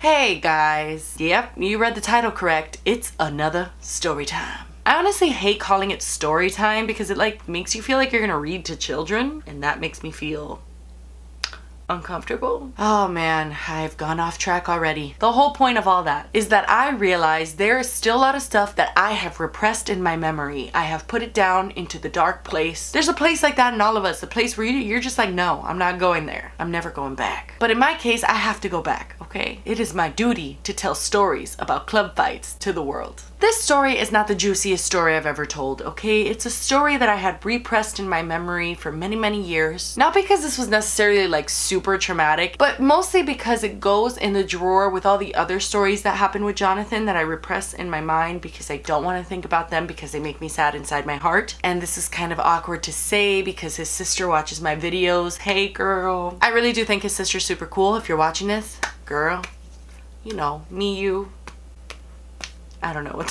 Hey guys. Yep, you read the title correct. It's another story time. I honestly hate calling it story time because it like makes you feel like you're gonna read to children, and that makes me feel uncomfortable. Oh man, I've gone off track already. The whole point of all that is that I realize there is still a lot of stuff that I have repressed in my memory. I have put it down into the dark place. There's a place like that in all of us, a place where you're just like, no, I'm not going there. I'm never going back. But in my case, I have to go back, okay? It is my duty to tell stories about club fights to the world. This story is not the juiciest story I've ever told, okay? It's a story that I had repressed in my memory for many, many years. Not because this was necessarily like super traumatic, but mostly because it goes in the drawer with all the other stories that happened with Jonathan that I repress in my mind because I don't want to think about them because they make me sad inside my heart. And this is kind of awkward to say because his sister watches my videos. Hey girl. I really do think his sister's super cool. If you're watching this, girl, you know, me, you. I don't know.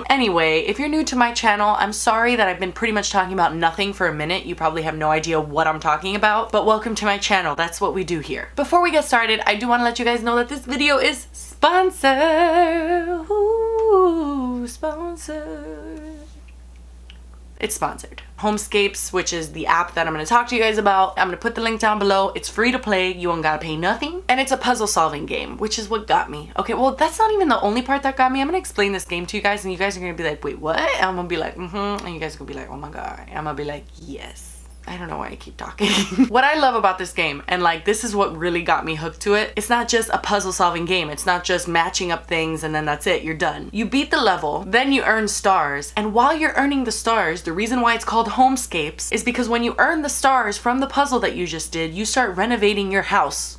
Anyway, if you're new to my channel, I'm sorry that I've been pretty much talking about nothing for a minute. You probably have no idea what I'm talking about, but welcome to my channel. That's what we do here. Before we get started, I do want to let you guys know that this video is sponsored. Ooh, sponsored. It's sponsored. Homescapes, which is the app that I'm going to talk to you guys about. I'm going to put the link down below. It's free to play. You don't got to pay nothing. And it's a puzzle solving game, which is what got me. Okay, well, that's not even the only part that got me. I'm going to explain this game to you guys, and you guys are going to be like, wait, what? And I'm going to be like, and you guys are going to be like, oh my God. And I'm going to be like, yes. I don't know why I keep talking. What I love about this game, and like this is what really got me hooked to it, it's not just a puzzle solving game. It's not just matching up things and then that's it, you're done. You beat the level, then you earn stars, and while you're earning the stars, the reason why it's called Homescapes is because when you earn the stars from the puzzle that you just did, you start renovating your house.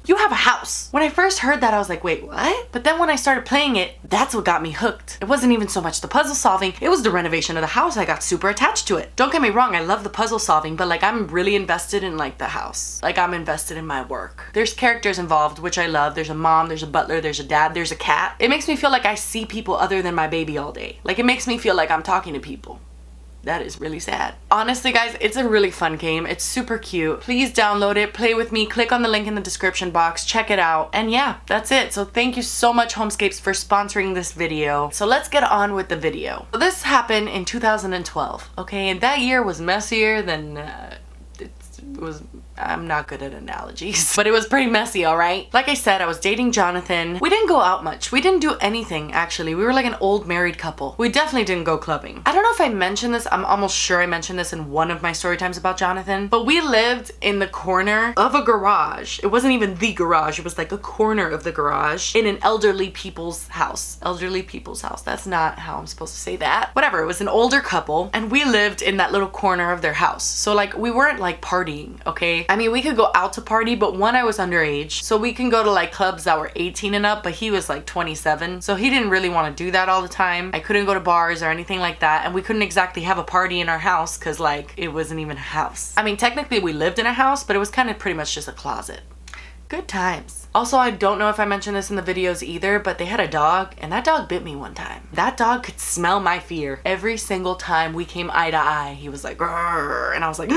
You have a house. When I first heard that, I was like, wait, what? But then when I started playing it, that's what got me hooked. It wasn't even so much the puzzle solving, it was the renovation of the house. I got super attached to it. Don't get me wrong, I love the puzzle solving, but like I'm really invested in like the house. Like I'm invested in my work. There's characters involved, which I love. There's a mom, there's a butler, there's a dad, there's a cat. It makes me feel like I see people other than my baby all day. Like it makes me feel like I'm talking to people. That is really sad. Honestly, guys, it's a really fun game. It's super cute. Please download it, play with me, click on the link in the description box, check it out. And yeah, that's it. So thank you so much, Homescapes, for sponsoring this video. So let's get on with the video. So this happened in 2012, okay? And that year was messier than, I'm not good at analogies, but it was pretty messy, all right? Like I said, I was dating Jonathan. We didn't go out much. We didn't do anything, actually. We were like an old married couple. We definitely didn't go clubbing. I don't know if I mentioned this. I'm almost sure I mentioned this in one of my story times about Jonathan, but we lived in the corner of a garage. It wasn't even the garage. It was like a corner of the garage in an elderly people's house. Elderly people's house. That's not how I'm supposed to say that. Whatever. It was an older couple, and we lived in that little corner of their house. So like we weren't like partying, okay? I mean, we could go out to party, but one, I was underage, so we can go to like clubs that were 18 and up, but he was like 27, so he didn't really want to do that all the time. I couldn't go to bars or anything like that, and we couldn't exactly have a party in our house because like it wasn't even a house. I mean, technically we lived in a house, but it was kind of pretty much just a closet. Good times. Also, I don't know if I mentioned this in the videos either, but they had a dog, and that dog bit me one time. That dog could smell my fear. Every single time we came eye to eye, he was like, "Grrr," and I was like,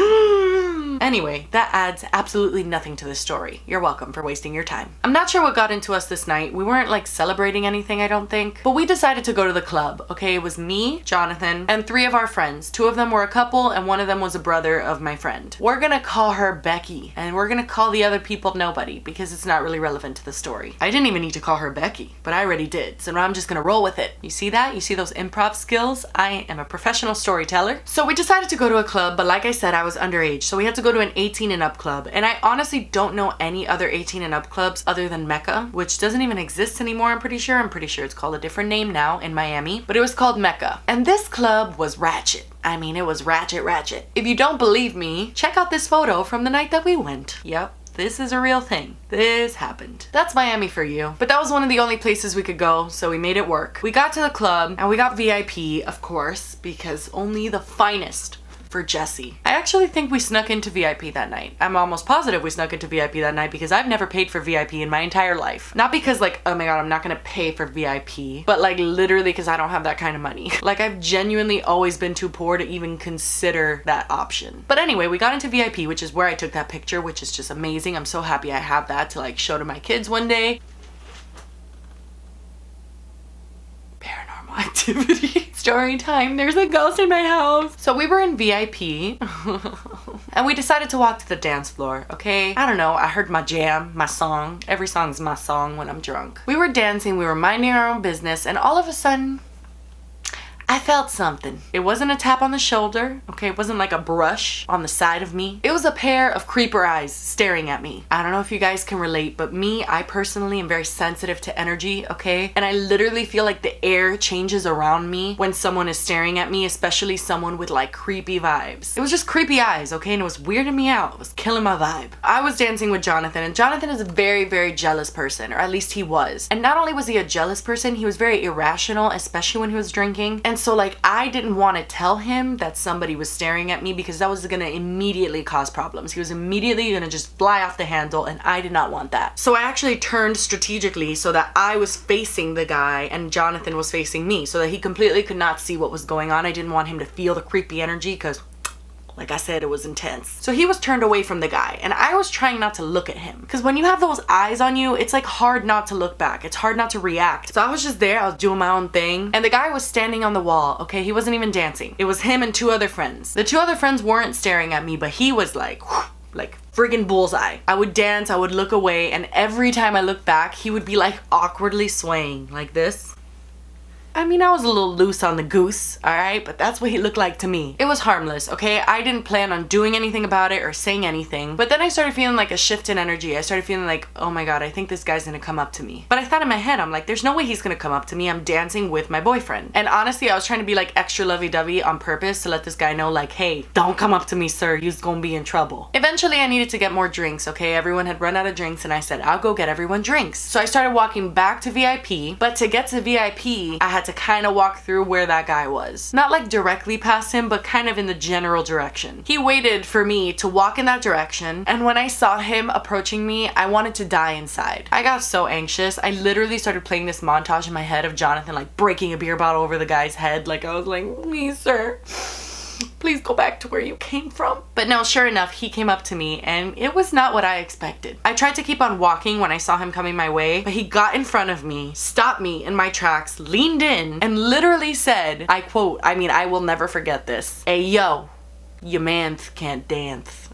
Anyway, that adds absolutely nothing to this story. You're welcome for wasting your time. I'm not sure what got into us this night. We weren't like celebrating anything, I don't think, but we decided to go to the club, okay? It was me, Jonathan, and 3 of our friends. 2 of them were a couple, and 1 of them was a brother of my friend. We're gonna call her Becky, and we're gonna call the other people nobody because it's not really relevant to the story. I didn't even need to call her Becky, but I already did, so now I'm just gonna roll with it. You see that? You see those improv skills? I am a professional storyteller. So we decided to go to a club, but like I said, I was underage, so we had to go to an 18 and up club, and I honestly don't know any other 18 and up clubs other than Mecca, which doesn't even exist anymore. I'm pretty sure it's called a different name now in Miami, but it was called Mecca, and this club was ratchet. I mean, it was ratchet. If you don't believe me, check out this photo from the night that we went. Yep. This is a real thing. This happened. That's Miami for you. But that was one of the only places we could go, so we made it work. We got to the club, and we got VIP, of course, because only the finest for Jesse. I actually think we snuck into VIP that night. I'm almost positive we snuck into VIP that night because I've never paid for VIP in my entire life. Not because like, oh my God, I'm not gonna pay for VIP, but like literally because I don't have that kind of money. Like I've genuinely always been too poor to even consider that option. But anyway, we got into VIP, which is where I took that picture, which is just amazing. I'm so happy I have that to like show to my kids one day. activity. Story time. There's a ghost in my house. So we were in VIP and we decided to walk to the dance floor, okay? I don't know. I heard my jam, my song. Every song's my song when I'm drunk. We were dancing. We were minding our own business. And all of a sudden, I felt something. It wasn't a tap on the shoulder, okay? It wasn't like a brush on the side of me. It was a pair of creeper eyes staring at me. I don't know if you guys can relate, but me, I personally am very sensitive to energy, okay? And I literally feel like the air changes around me when someone is staring at me, especially someone with like creepy vibes. It was just creepy eyes, okay? And it was weirding me out. It was killing my vibe. I was dancing with Jonathan, and Jonathan is a very, very jealous person, or at least he was. And not only was he a jealous person, he was very irrational, especially when he was drinking. And so like I didn't want to tell him that somebody was staring at me because that was gonna immediately cause problems. He was immediately gonna just fly off the handle, and I did not want that. So I actually turned strategically so that I was facing the guy and Jonathan was facing me so that he completely could not see what was going on. I didn't want him to feel the creepy energy because, like I said, it was intense. So he was turned away from the guy and I was trying not to look at him. Because when you have those eyes on you, it's like hard not to look back. It's hard not to react. So I was just there, I was doing my own thing. And the guy was standing on the wall, okay? He wasn't even dancing. It was him and two other friends. The two other friends weren't staring at me, but he was like friggin' bullseye. I would dance, I would look away, and every time I looked back, he would be like awkwardly swaying like this. I mean, I was a little loose on the goose, alright? But that's what he looked like to me. It was harmless, okay? I didn't plan on doing anything about it or saying anything. But then I started feeling like a shift in energy. I started feeling like, oh my god, I think this guy's gonna come up to me. But I thought in my head, I'm like, there's no way he's gonna come up to me. I'm dancing with my boyfriend. And honestly, I was trying to be like extra lovey-dovey on purpose to let this guy know like, hey, don't come up to me, sir. You're gonna be in trouble. Eventually, I needed to get more drinks, okay? Everyone had run out of drinks and I said, I'll go get everyone drinks. So I started walking back to VIP. But to get to VIP, I had to kind of walk through where that guy was. Not like directly past him, but kind of in the general direction. He waited for me to walk in that direction, and when I saw him approaching me, I wanted to die inside. I got so anxious. I literally started playing this montage in my head of Jonathan like breaking a beer bottle over the guy's head. Like I was like, please, sir, please go back to where you came from. But no, sure enough, he came up to me and it was not what I expected. I tried to keep on walking when I saw him coming my way, but he got in front of me, stopped me in my tracks, leaned in, and literally said, I quote, I mean, I will never forget this. Hey, yo, your man can't dance.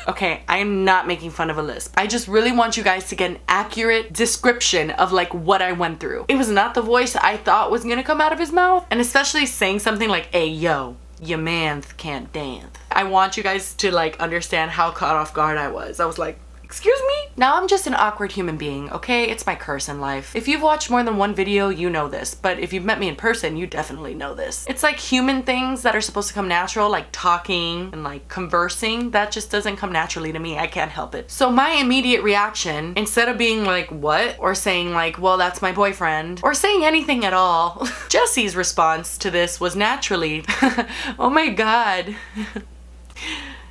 Okay, I am not making fun of a lisp. I just really want you guys to get an accurate description of like what I went through. It was not the voice I thought was gonna come out of his mouth, and especially saying something like, hey, yo, your man can't dance. I want you guys to like understand how caught off guard I was. I was like, excuse me? Now I'm just an awkward human being, okay? It's my curse in life. If you've watched more than one video, you know this, but if you've met me in person, you definitely know this. It's like human things that are supposed to come natural, like talking and like conversing, that just doesn't come naturally to me. I can't help it. So my immediate reaction, instead of being like, what? Or saying like, well, that's my boyfriend, or saying anything at all, Jesse's response to this was naturally, oh my god.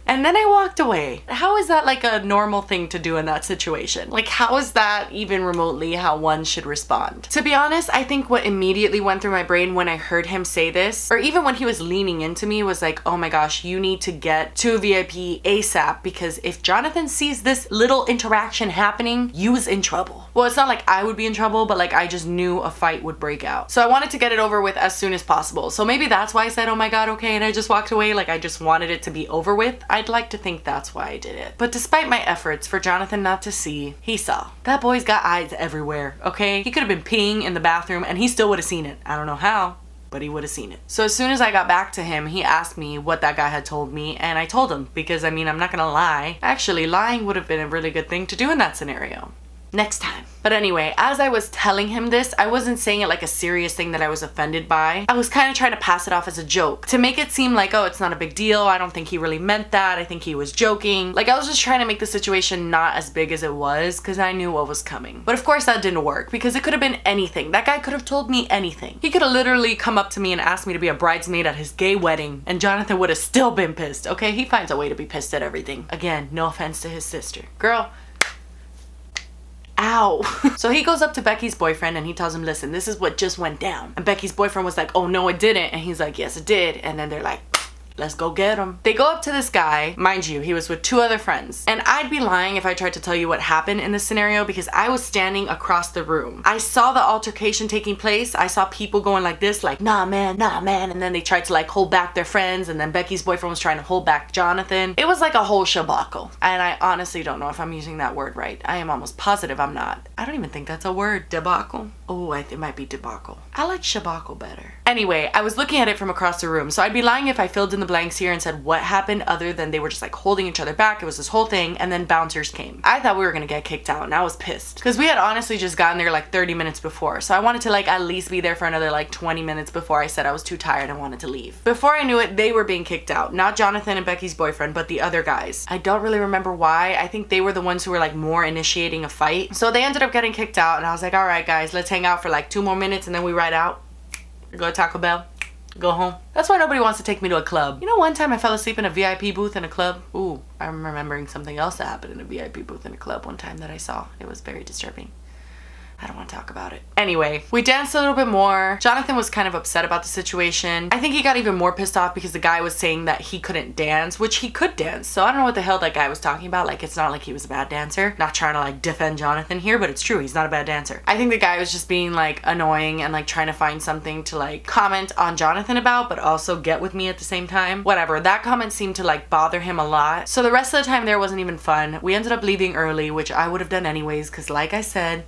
And then I walked away. How is that like a normal thing to do in that situation? Like, how is that even remotely how one should respond? To be honest, I think what immediately went through my brain when I heard him say this, or even when he was leaning into me, was like, oh my gosh, you need to get to VIP ASAP, because if Jonathan sees this little interaction happening, you's in trouble. Well, it's not like I would be in trouble, but like I just knew a fight would break out. So I wanted to get it over with as soon as possible. So maybe that's why I said, oh my god, okay, and I just walked away. Like I just wanted it to be over with. I'd like to think that's why I did it. But despite my efforts for Jonathan not to see, he saw. That boy's got eyes everywhere, okay? He could have been peeing in the bathroom and he still would have seen it. I don't know how, but he would have seen it. So as soon as I got back to him, he asked me what that guy had told me, and I told him, because I mean, I'm not gonna lie. Actually, lying would have been a really good thing to do in that scenario. Next time. But anyway, as I was telling him this, I wasn't saying it like a serious thing that I was offended by. I was kind of trying to pass it off as a joke to make it seem like, oh, it's not a big deal. I don't think he really meant that. I think he was joking. Like I was just trying to make the situation not as big as it was, because I knew what was coming. But of course that didn't work, because it could have been anything. That guy could have told me anything. He could have literally come up to me and asked me to be a bridesmaid at his gay wedding, and Jonathan would have still been pissed. Okay, he finds a way to be pissed at everything. Again, no offense to his sister. Girl, ow. So he goes up to Becky's boyfriend and he tells him, listen, this is what just went down. And Becky's boyfriend was like, oh no, it didn't. And he's like, yes, it did. And then they're like, Let's go get him. They go up to this guy. Mind you, he was with 2 other friends. And I'd be lying if I tried to tell you what happened in this scenario because I was standing across the room. I saw the altercation taking place. I saw people going like this, like, nah man. And then they tried to like hold back their friends, and then Becky's boyfriend was trying to hold back Jonathan. It was like a whole shabacle. And I honestly don't know if I'm using that word right. I am almost positive I'm not. I don't even think that's a word. Debacle? Oh, it might be debacle. I like shabacle better. Anyway, I was looking at it from across the room, so I'd be lying if I filled in the blanks here and said what happened other than they were just like holding each other back. It was this whole thing, and then bouncers came. I thought we were gonna get kicked out, and I was pissed because we had honestly just gotten there like 30 minutes before, so I wanted to like at least be there for another like 20 minutes before I said I was too tired and wanted to leave. Before I knew it, they were being kicked out. Not Jonathan and Becky's boyfriend, but the other guys. I don't really remember why. I think they were the ones who were like more initiating a fight. So they ended up getting kicked out, and I was like, all right guys, let's hang out for like 2 more minutes and then we ride out. Go to Taco Bell. Go home. That's why nobody wants to take me to a club. You know, one time I fell asleep in a VIP booth in a club. Ooh, I'm remembering something else that happened in a VIP booth in a club one time that I saw. It was very disturbing. I don't want to talk about it. Anyway, we danced a little bit more. Jonathan was kind of upset about the situation. I think he got even more pissed off because the guy was saying that he couldn't dance, which he could dance. So I don't know what the hell that guy was talking about. Like, it's not like he was a bad dancer. Not trying to like defend Jonathan here, but it's true. He's not a bad dancer. I think the guy was just being like annoying and like trying to find something to like comment on Jonathan about, but also get with me at the same time. Whatever. That comment seemed to like bother him a lot. So the rest of the time there wasn't even fun. We ended up leaving early, which I would have done anyways, because like I said,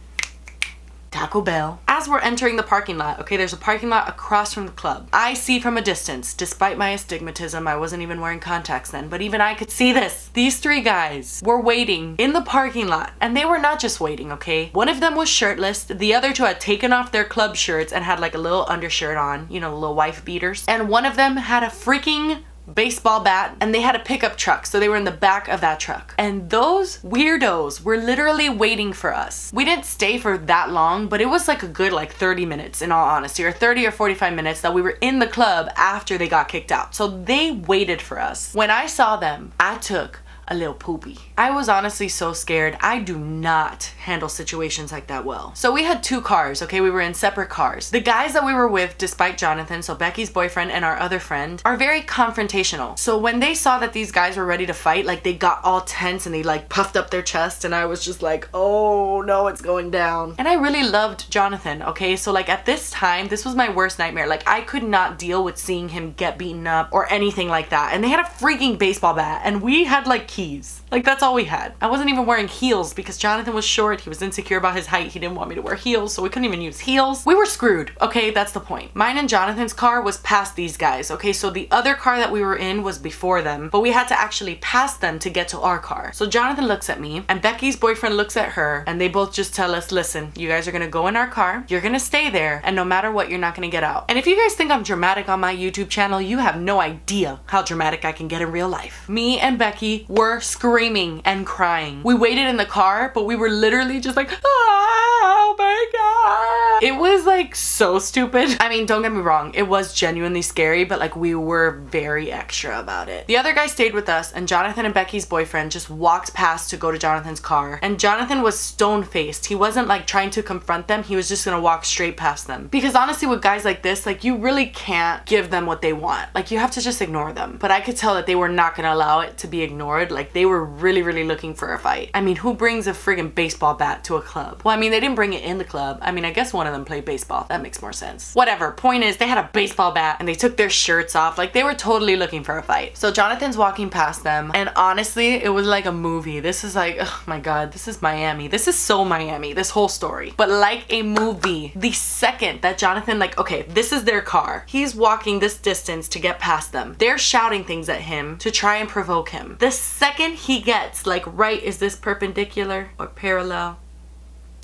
Taco Bell. As we're entering the parking lot, okay, there's a parking lot across from the club. I see from a distance, despite my astigmatism, I wasn't even wearing contacts then, but even I could see this. These 3 guys were waiting in the parking lot, and they were not just waiting, okay? One of them was shirtless, the other 2 had taken off their club shirts and had like a little undershirt on, you know, little wife beaters, and one of them had a freaking baseball bat, and they had a pickup truck, so they were in the back of that truck. And those weirdos were literally waiting for us. We didn't stay for that long, but it was like a good like 30 minutes in all honesty, or 30 or 45 minutes that we were in the club after they got kicked out. So they waited for us. When I saw them, I took a little poopy. I was honestly so scared. I do not handle situations like that well. So we had 2 cars, okay? We were in separate cars. The guys that we were with, despite Jonathan, so Becky's boyfriend and our other friend, are very confrontational. So when they saw that these guys were ready to fight, like they got all tense and they like puffed up their chest, and I was just like, oh no, it's going down. And I really loved Jonathan, okay? So like at this time, this was my worst nightmare. Like I could not deal with seeing him get beaten up or anything like that. And they had a freaking baseball bat, and we had like keys. Like that's all we had. I wasn't even wearing heels because Jonathan was short. He was insecure about his height. He didn't want me to wear heels, so we couldn't even use heels. We were screwed, okay? That's the point. Mine and Jonathan's car was past these guys, okay? So the other car that we were in was before them, but we had to actually pass them to get to our car. So Jonathan looks at me and Becky's boyfriend looks at her, and they both just tell us, listen, you guys are gonna go in our car, you're gonna stay there, and no matter what, you're not gonna get out. And if you guys think I'm dramatic on my YouTube channel, you have no idea how dramatic I can get in real life. Me and Becky were screaming and crying. We waited in the car, but we were literally just like, oh my god. It was like so stupid. I mean, don't get me wrong, it was genuinely scary, but like we were very extra about it. The other guy stayed with us, and Jonathan and Becky's boyfriend just walked past to go to Jonathan's car, and Jonathan was stone-faced. He wasn't like trying to confront them, he was just gonna walk straight past them. Because honestly, with guys like this, like you really can't give them what they want. Like you have to just ignore them. But I could tell that they were not gonna allow it to be ignored. Like they were really looking for a fight. I mean, who brings a friggin' baseball bat to a club? Well, I mean, they didn't bring it in the club. I mean, I guess one of them played baseball. That makes more sense. Whatever. Point is, they had a baseball bat and they took their shirts off. Like they were totally looking for a fight. So Jonathan's walking past them, and honestly, it was like a movie. This is like, oh my god, this is Miami. This is so Miami, this whole story. But like a movie, the second that Jonathan, like, okay, this is their car. He's walking this distance to get past them. They're shouting things at him to try and provoke him. The second he gets like right, is this perpendicular or parallel?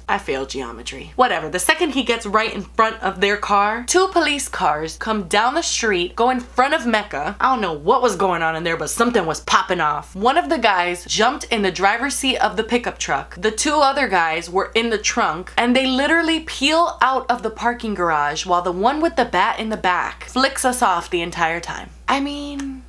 I failed geometry. Whatever. The second he gets right in front of their car, 2 police cars come down the street, go in front of Mecca. I don't know what was going on in there, but something was popping off. One of the guys jumped in the driver's seat of the pickup truck. The 2 other guys were in the trunk, and they literally peel out of the parking garage while the one with the bat in the back flicks us off the entire time. I mean,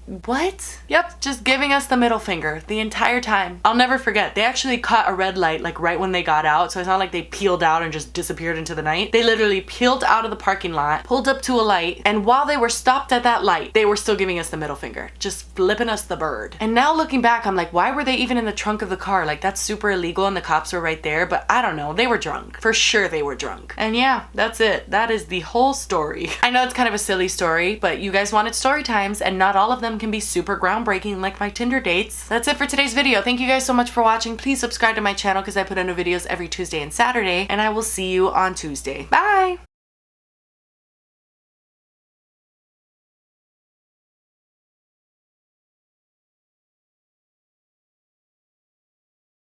What? Yep, just giving us the middle finger the entire time. I'll never forget, they actually caught a red light like right when they got out, so it's not like they peeled out and just disappeared into the night. They literally peeled out of the parking lot, pulled up to a light, and while they were stopped at that light, they were still giving us the middle finger, just flipping us the bird. And now looking back, I'm like, why were they even in the trunk of the car? Like, that's super illegal and the cops were right there, but I don't know, they were drunk. For sure they were drunk. And yeah, that's it. That is the whole story. I know it's kind of a silly story, but you guys wanted story times, and not all of them can be super groundbreaking like my Tinder dates. That's it for today's video. Thank you guys so much for watching. Please subscribe to my channel because I put out new videos every Tuesday and Saturday, and I will see you on Tuesday. Bye!